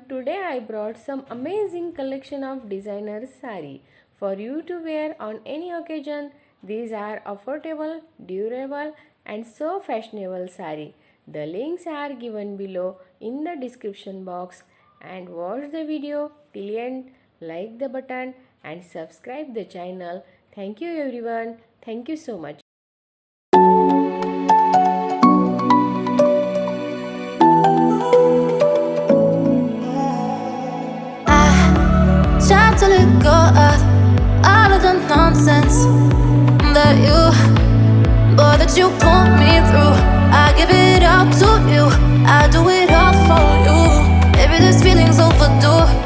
Today I brought some amazing collection of designer sari for you to wear on any occasion. These are affordable, durable and so fashionable sari. The links are given below in the description box, and watch the video till end, like the button and subscribe the channel. Thank you everyone. Thank you so much. Try to let go of all of the nonsense that you put me through. I give it all to you, I do it all for you. Maybe this feeling's overdue.